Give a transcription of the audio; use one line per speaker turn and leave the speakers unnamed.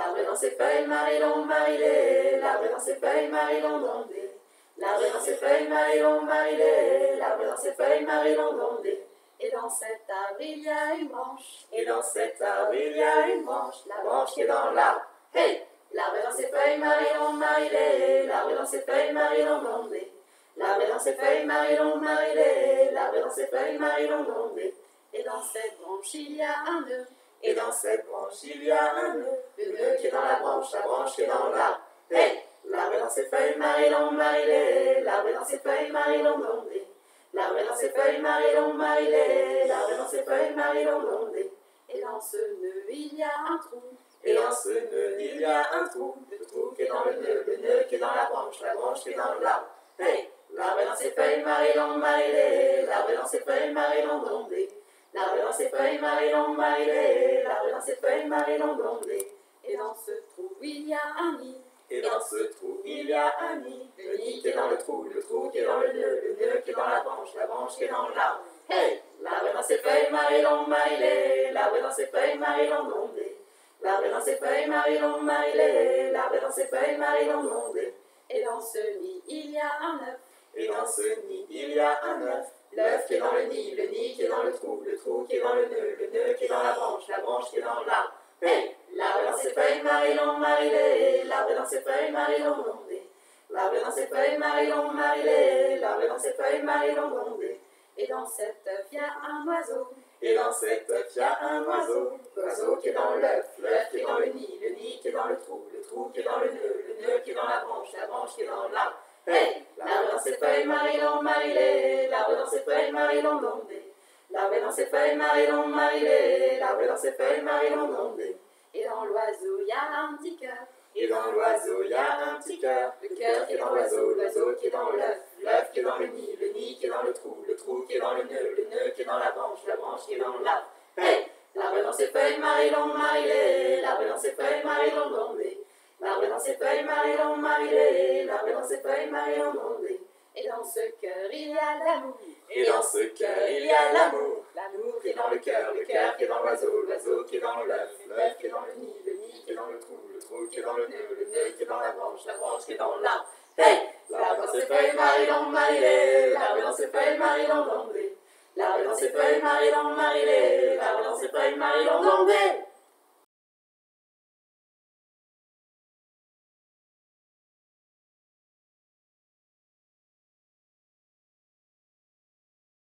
L'arbre est dans ses feuilles, Marie-Long, Marie-Lé. L'arbre est dans ses feuilles, Marie-Long, Blondé. L'arbre est dans ses feuilles, Marie-Long, Marie-Lé. L'arbre est dans ses feuilles, Marie-Long, Blondé. Et dans cet arbre, il y a une branche. Et dans cet arbre, il y a une branche. La branche qui est dans l'arbre. Hey! L'arbre est dans ses feuilles, Marie-Long, Marie-Lé. L'arbre est dans ses feuilles, Marie-Long, Blondé. L'arbre est dans ses feuilles, Marie-Long, Marie-Lé. L'arbre est dans ses feuilles, Marie-Long, Blondé. Et dans cette branche, il y a un nœud. Et dans cette branche, il y a un nœud. Le nœud qui est dans la branche qui est dans l'arbre. Hey! L'arbre est dans ses feuilles, Marie-Long, Marie-Lé. L'arbre est dans ses feuilles, Marie-Long, Blondé. L'arbre est dans ses feuilles, Marie-Long, Marie-Lé. L'arbre est dans ses feuilles, Marie-Long, Blondé. Et dans ce nœud, il y a un trou. Et dans ce nœud, il y a un trou. Le trou qui est dans le nœud qui est dans la branche qui est dans l'arbre. Hey! L'arbre est dans ses feuilles, Marie-Long, Marie-Lé. L'arbre est dans ses feuilles, Marie-Long, Blondé. L'arbre est dans ses feuilles, Marie-Long, Marie-Lé. L'arbre est dans ses feuilles, Marie-Long, Blondé. Et dans ce trou, il y a un nid. Et dans ce trou, il y a un nid. Le nid qui est dans le trou qui est dans le nœud qui est dans la branche qui est dans l'arbre. Hey! L'arbre est dans ses feuilles, Marie-Long, Marie-Lé. L'arbre est dans ses feuilles, Marie-Long, Blondé. L'arbre est dans ses feuilles, Marie-Long, Marie-Lé. L'arbre est dans ses feuilles, Marie-Long, Blondé. Et dans ce nid, il y a un œuf. Et dans ce nid, il y a un œuf. L'œuf qui est dans le nid qui est dans le trou qui est dans le nœud qui est dans la branche qui est dans l'arbre. Hey! L'arbre est dans ses feuilles, Marie-Long, Marie-Lé. L'arbre est dans ses feuilles, Marie-Long, Blondé. L'arbre est dans ses feuilles, Marie-Long, Marie-Lé. L'arbre est dans ses feuilles, Marie-Long, Blondé. Et dans cet œuf, il y a un oiseau. Et dans cet œuf, il y a un oiseau. L'oiseau qui est dans l'œuf qui est dans le nid qui est dans le trou qui est dans le nœud qui est dans la branche qui est dans l'arbre. Hey! L'arbre est dans ses feuilles, Marie-Long, Marie-Lé. L'arbre est dans ses feuilles, Marie-Long, Blondé. L'arbre est dans ses feuilles, Marie-Long, Marie-Lé. L'arbre est dans ses feuilles, Marie-Long, Blondé. Et dans l'oiseau, il y a un petit cœur. Et dans l'oiseau, il y a un petit cœur. Le cœur qui est dans l'oiseau qui est dans l'œuf qui est dans le nid qui est dans le trou qui est dans le nœud qui est dans la branche qui est dans l'arbre. Hey! L'arbre est dans ses feuilles, Marie-Long, Marie-Lé. L'arbre est dans ses feuilles, Marie-Long, Blondé. L'arbre est dans ses feuilles, Marie-Long, Marie-Lé. L'arbre est dans ses feuilles, Marie-Long, Blondé. Et dans ce cœur, il y a l'amour. Et dans ce cœur, il y a l'amour. L'amour qui est dans le cœur qui est dans l'oiseau qui est dans l'œuf qui est dans le nid qui est dans le trou qui est dans le nœud qui est dans la branche qui est dans l'arbre. Hey! L'arbre est dans ses feuilles, Marie-Long, Marie-Lé. L'arbre est dans ses feuilles, Marie-Long, Blondé. L'arbre est dans ses feuilles, Marie-Long, Marie-Lé. L'arbre est dans ses feuilles, Marie-Long, Blondé.